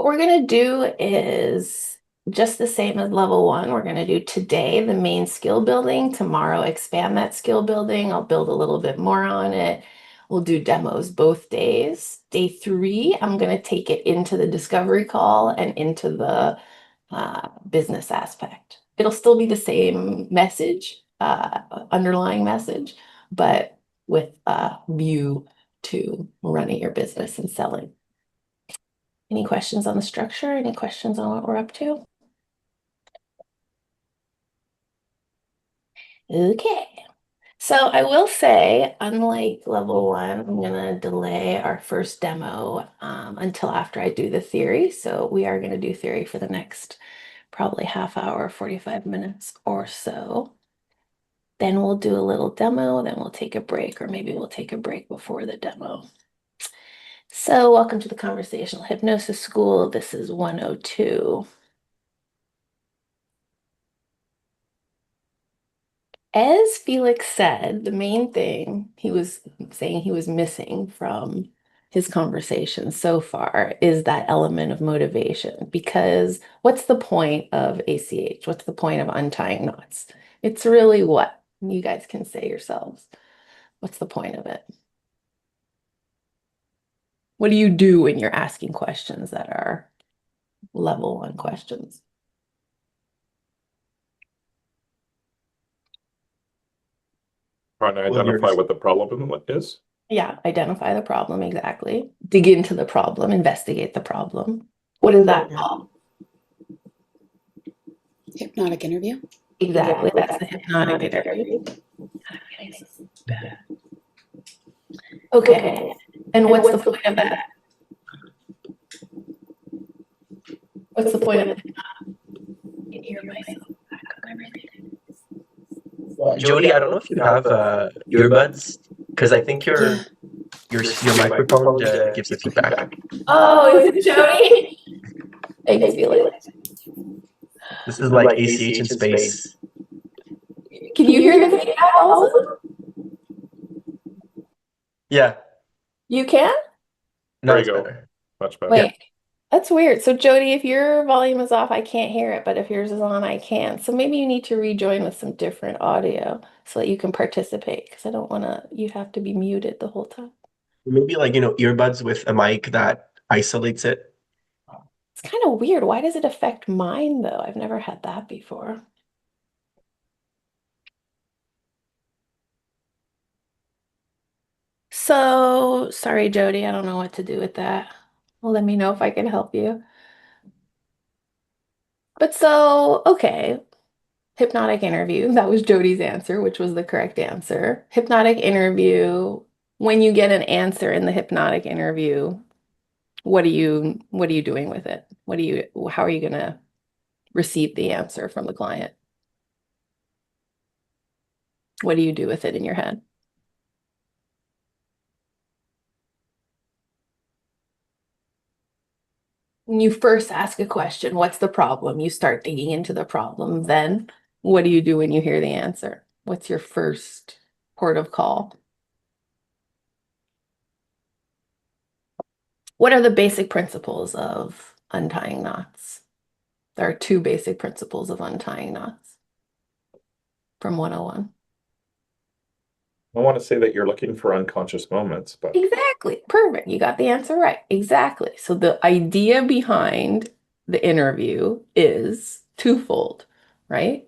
we're going to do is just the same as level one. We're going to do today the main skill building, tomorrow expand that skill building. I'll build a little bit more on it. We'll do demos both days. Day three, I'm going to take it into the discovery call and into the business aspect. It'll still be the same message, underlying message, but with a view to running your business and selling. Any questions on the structure? Any questions on what we're up to? Okay. So I will say, unlike level one, I'm going to delay our first demo until after I do the theory. So we are going to do theory for the next probably half hour, 45 minutes or so. Then we'll do a little demo, then we'll take a break, or maybe we'll take a break before the demo. So welcome to the Conversational Hypnosis School. This is 102. As Felix said, the main thing he was saying he was missing from his conversation so far is that element of motivation. Because what's the point of ACH? What's the point of untying knots? It's really what? You guys can say yourselves. What's the point of it? What do you do when you're asking questions that are level one questions? Trying to identify what the problem is. Yeah, identify the problem, exactly. Dig into the problem, investigate the problem. What is that called? Hypnotic interview. Exactly, that's the hypnotic interview. Okay, and what's the point of that? What's the point of it? Can hear myself back on everything. Jody, I don't know if you have earbuds, because I think your microphone gives the feedback. Oh, is it Jody? Thanks, Felix. This is like ACH in space. Can you hear the feedback also? Yeah. You can? No, There you it's go. better. Much better. Wait, that's weird. So Jody, if your volume is off, I can't hear it, but if yours is on, I can. So maybe you need to rejoin with some different audio so that you can participate, because I don't want you have to be muted the whole time. Maybe like, earbuds with a mic that isolates it. It's kind of weird. Why does it affect mine though? I've never had that before. So sorry, Jody, I don't know what to do with that. Well, let me know if I can help you. But so, okay, hypnotic interview. That was Jody's answer, which was the correct answer. Hypnotic interview. When you get an answer in the hypnotic interview, what are you doing with it? How are you gonna receive the answer from the client? What do you do with it in your head? When you first ask a question, what's the problem? You start digging into the problem. Then what do you do when you hear the answer? What's your first port of call? What are the basic principles of untying knots? There are two basic principles of untying knots from 101. I want to say that you're looking for unconscious moments, but Exactly. Perfect. You got the answer right. Exactly. So the idea behind the interview is twofold, right?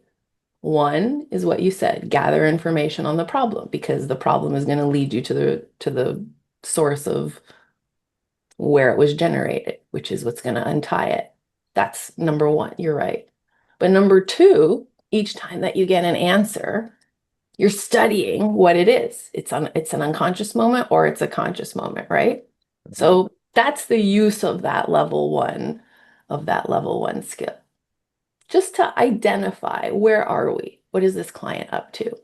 One is what you said, gather information on the problem, because the problem is going to lead you to the source of where it was generated, which is what's going to untie it. That's number one. You're right. But number two, each time that you get an answer, you're studying what it is. It's an unconscious moment or it's a conscious moment, right? So that's the use of that level one skill. Just to identify, where are we? What is this client up to?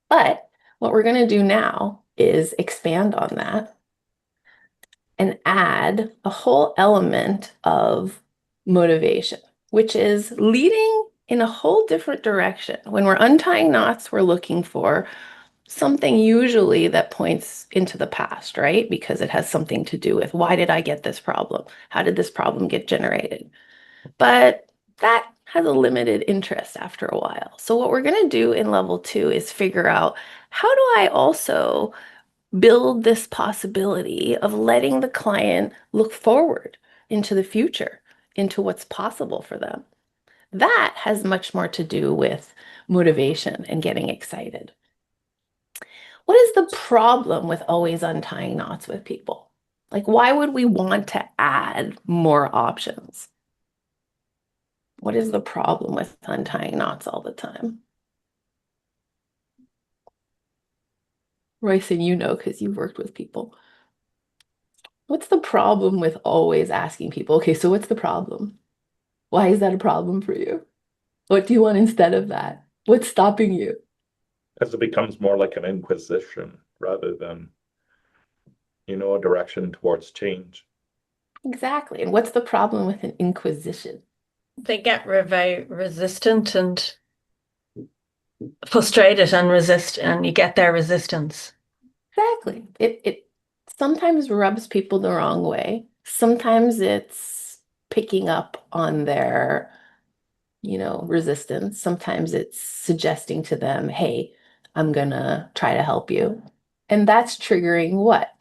But what we're going to do now is expand on that and add a whole element of motivation, which is leading in a whole different direction. When we're untying knots, we're looking for something usually that points into the past, right? Because it has something to do with why did I get this problem? How did this problem get generated? But that has a limited interest after a while. So what we're going to do in level 2 is figure out, how do I also build this possibility of letting the client look forward into the future, into what's possible for them? That has much more to do with motivation and getting excited. What is the problem with always untying knots with people? Like, why would we want to add more options? What is the problem with untying knots all the time? Royce, and you know, because you've worked with people. What's the problem with always asking people, okay, so what's the problem? Why is that a problem for you? What do you want instead of that? What's stopping you? As it becomes more like an inquisition rather than, a direction towards change. Exactly. And what's the problem with an inquisition? They get very resistant and frustrated and resist, and you get their resistance. Exactly. It sometimes rubs people the wrong way. Sometimes it's picking up on their, resistance. Sometimes it's suggesting to them, hey, I'm gonna try to help you. And that's triggering what?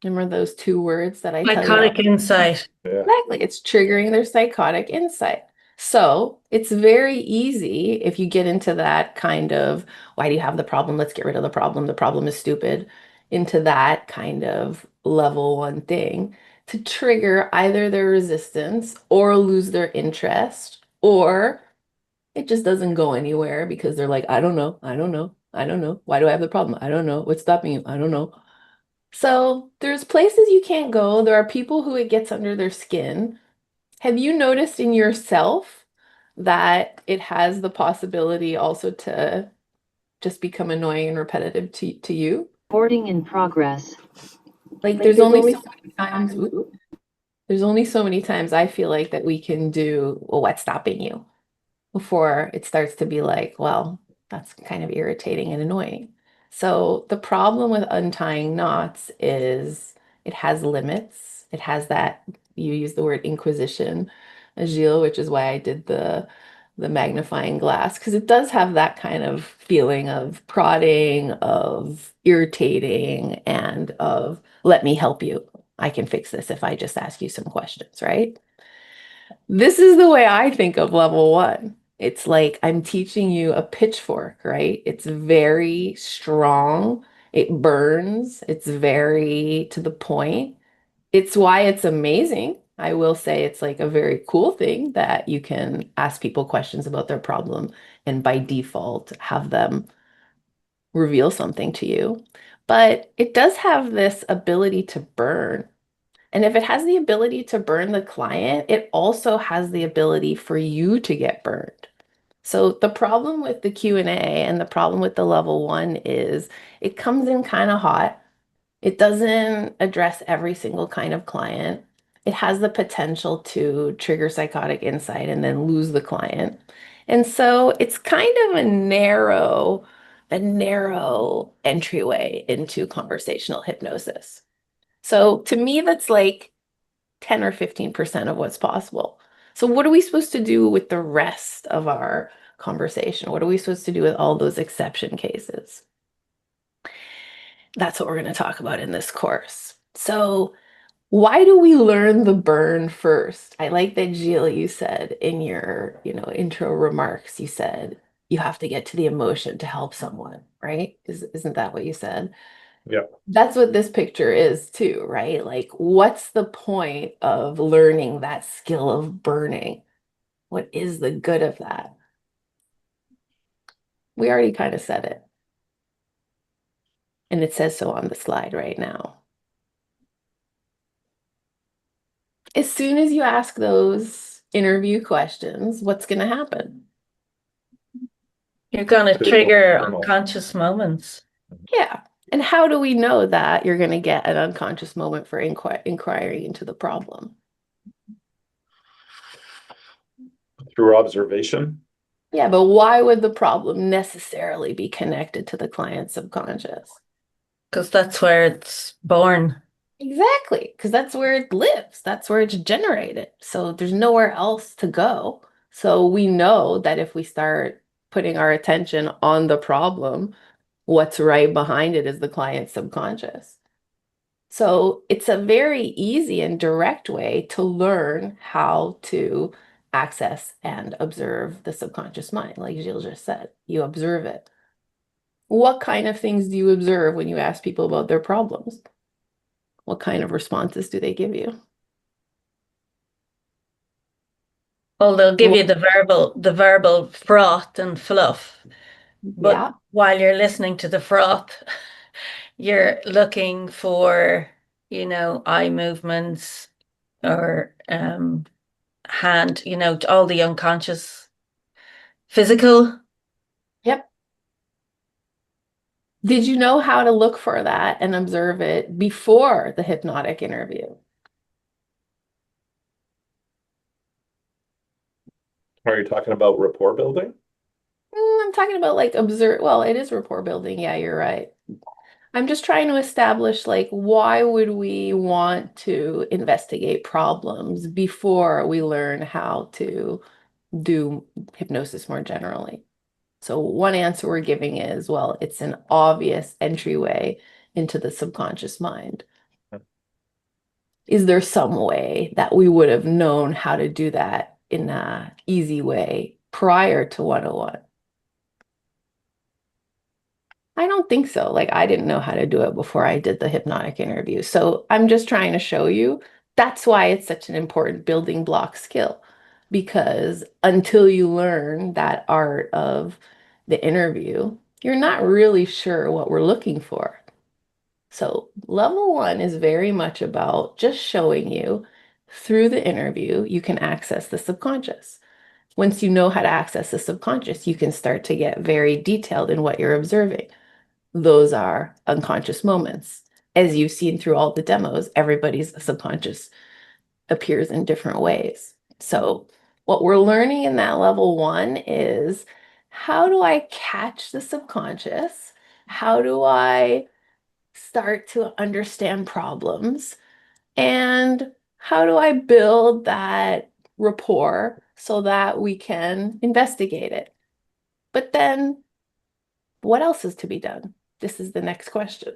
Remember those two words that I tell you all? Psychotic insight. Yeah. Exactly. It's triggering their psychotic insight. So it's very easy if you get into that kind of, why do you have the problem? Let's get rid of the problem. The problem is stupid. Into that kind of level 1 thing to trigger either their resistance or lose their interest, or it just doesn't go anywhere because they're like, I don't know. I don't know. I don't know. Why do I have the problem? I don't know. What's stopping you? I don't know. So there's places you can't go. There are people who it gets under their skin. Have you noticed in yourself that it has the possibility also to just become annoying and repetitive to you? Recording in progress. Like there's only so many times, there's only so many times I feel like that we can do, well, what's stopping you? Before it starts to be like, well, that's kind of irritating and annoying. So the problem with untying knots is it has limits. It has that, you use the word inquisition, Gilles, which is why I did the magnifying glass, because it does have that kind of feeling of prodding, of irritating, and of let me help you. I can fix this if I just ask you some questions, right? This is the way I think of level 1. It's like I'm teaching you a pitchfork, right? It's very strong. It burns. It's very to the point. It's why it's amazing. I will say it's like a very cool thing that you can ask people questions about their problem and by default have them reveal something to you. But it does have this ability to burn. And if it has the ability to burn the client, it also has the ability for you to get burned. So the problem with the Q&A and the problem with the level 1 is it comes in kind of hot. It doesn't address every single kind of client. It has the potential to trigger psychotic insight and then lose the client. And so it's kind of a narrow entryway into conversational hypnosis. So to me, that's like 10 or 15% of what's possible. So what are we supposed to do with the rest of our conversation? What are we supposed to do with all those exception cases? That's what we're going to talk about in this course. So why do we learn the burn first? I like that, Gilles, you said in your, intro remarks, you said you have to get to the emotion to help someone, right? Isn't that what you said? Yeah. That's what this picture is too, right? Like, what's the point of learning that skill of burning? What is the good of that? We already kind of said it. And it says so on the slide right now. As soon as you ask those interview questions, what's going to happen? You're going to Could go trigger internal. unconscious moments. Yeah. And how do we know that you're going to get an unconscious moment for inquiring into the problem? Through observation. Yeah, but why would the problem necessarily be connected to the client's subconscious? Because that's where it's born. Exactly, because that's where it lives. That's where it's generated. So there's nowhere else to go. So we know that if we start putting our attention on the problem, what's right behind it is the client's subconscious. So it's a very easy and direct way to learn how to access and observe the subconscious mind. Like Gilles just said, you observe it. What kind of things do you observe when you ask people about their problems? What kind of responses do they give you? Well, they'll give you Well, the verbal froth and fluff. But yeah, while you're listening to the froth, you're looking for, eye movements or hand, all the unconscious physical. yep. Did you know how to look for that and observe it before the hypnotic interview? Are you talking about rapport building? I'm talking about like observe, well, it is rapport building. Yeah, you're right. I'm just trying to establish like why would we want to investigate problems before we learn how to do hypnosis more generally? So one answer we're giving is, well, it's an obvious entryway into the subconscious mind. Is there some way that we would have known how to do that in an easy way prior to 101? I don't think so. Like, I didn't know how to do it before I did the hypnotic interview. So I'm just trying to show you that's why it's such an important building block skill. Because until you learn that art of the interview, you're not really sure what we're looking for. So level one is very much about just showing you through the interview, you can access the subconscious. Once you know how to access the subconscious, you can start to get very detailed in what you're observing. Those are unconscious moments. As you've seen through all the demos, everybody's subconscious appears in different ways. So, what we're learning in that level one is how do I catch the subconscious? How do I start to understand problems? And how do I build that rapport so that we can investigate it? But then, what else is to be done? This is the next question.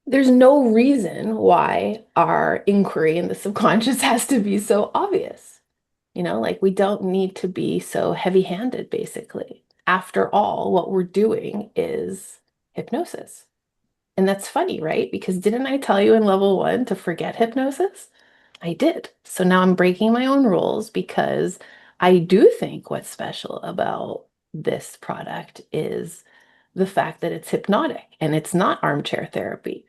There's no reason why our inquiry in the subconscious has to be so obvious. Like we don't need to be so heavy-handed, basically. After all, what we're doing is hypnosis. And that's funny, right? Because didn't I tell you in level one to forget hypnosis? I did. So now I'm breaking my own rules because I do think what's special about this product is the fact that it's hypnotic and it's not armchair therapy.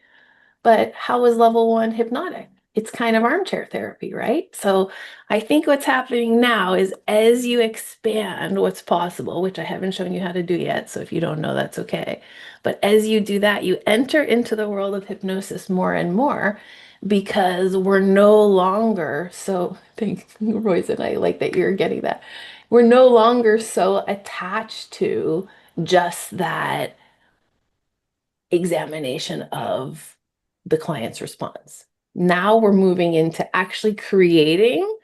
But how is level one hypnotic? It's kind of armchair therapy, right? So I think what's happening now is as you expand what's possible, which I haven't shown you how to do yet, so if you don't know, that's okay. But as you do that, you enter into the world of hypnosis more and more because we're no longer so, thanks, Royce, and I like that you're getting that. We're no longer so attached to just that examination of the client's response. Now we're moving into actually creating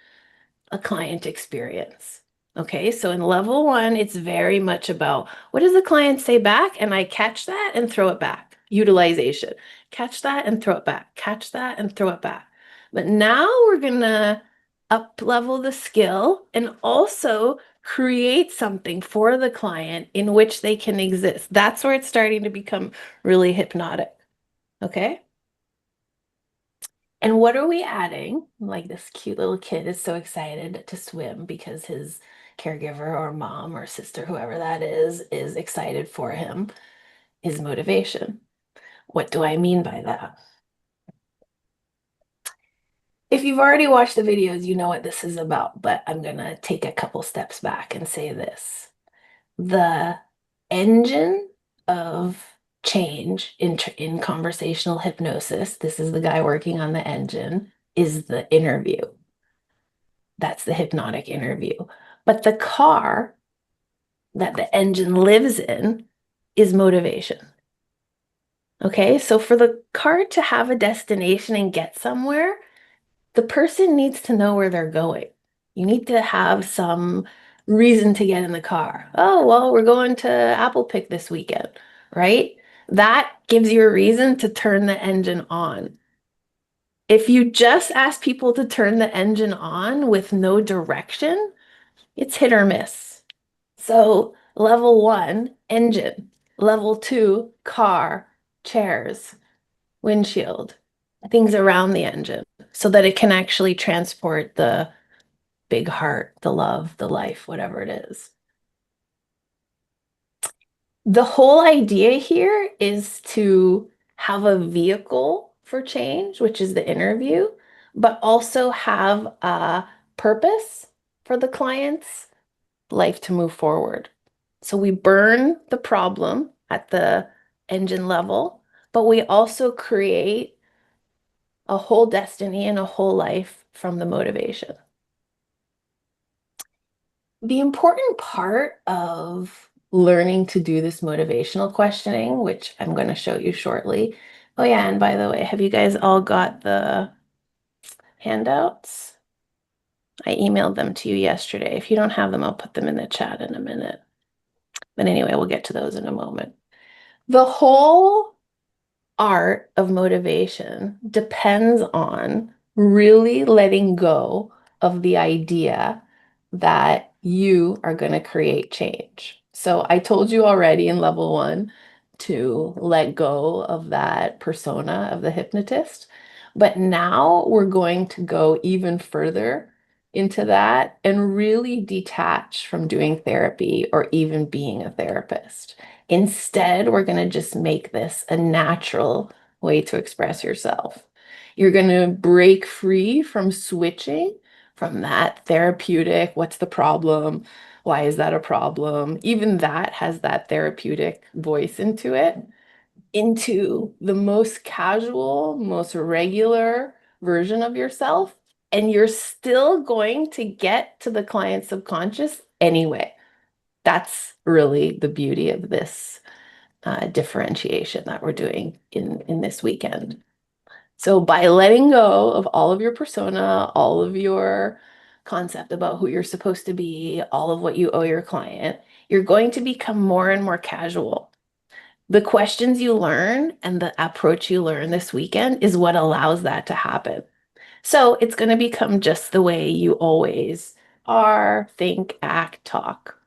a client experience. Okay, so in level one, it's very much about what does the client say back? And I catch that and throw it back. Utilization. Catch that and throw it back. Catch that and throw it back. But now we're going to up level the skill and also create something for the client in which they can exist. That's where it's starting to become really hypnotic. Okay. And what are we adding? Like this cute little kid is so excited to swim because his caregiver or mom or sister, whoever that is excited for him, his motivation. What do I mean by that? If you've already watched the videos, you know what this is about, but I'm going to take a couple steps back and say this. The engine of change in conversational hypnosis, this is the guy working on the engine, is the interview. That's the hypnotic interview. But the car that the engine lives in is motivation. Okay, so for the car to have a destination and get somewhere, the person needs to know where they're going. You need to have some reason to get in the car. Oh, well, we're going to apple pick this weekend, right? That gives you a reason to turn the engine on. If you just ask people to turn the engine on with no direction, it's hit or miss. So level 1, engine. Level 2, car, chairs, windshield, things around the engine so that it can actually transport the big heart, the love, the life, whatever it is. The whole idea here is to have a vehicle for change, which is the interview, but also have a purpose for the client's life to move forward. So we burn the problem at the engine level, but we also create a whole destiny and a whole life from the motivation. The important part of learning to do this motivational questioning, which I'm going to show you shortly. Oh yeah, and by the way, have you guys all got the handouts? I emailed them to you yesterday. If you don't have them, I'll put them in the chat in a minute. But anyway, we'll get to those in a moment. The whole art of motivation depends on really letting go of the idea that you are going to create change. So I told you already in level 1 to let go of that persona of the hypnotist. But now we're going to go even further into that and really detach from doing therapy or even being a therapist. Instead, we're going to just make this a natural way to express yourself. You're going to break free from switching from that therapeutic, what's the problem? Why is that a problem? Even that has that therapeutic voice into it, into the most casual, most regular version of yourself. And you're still going to get to the client's subconscious anyway. That's really the beauty of this differentiation that we're doing in this weekend. So by letting go of all of your persona, all of your concept about who you're supposed to be, all of what you owe your client, you're going to become more and more casual. The questions you learn and the approach you learn this weekend is what allows that to happen. So it's going to become just the way you always are, think, act, talk.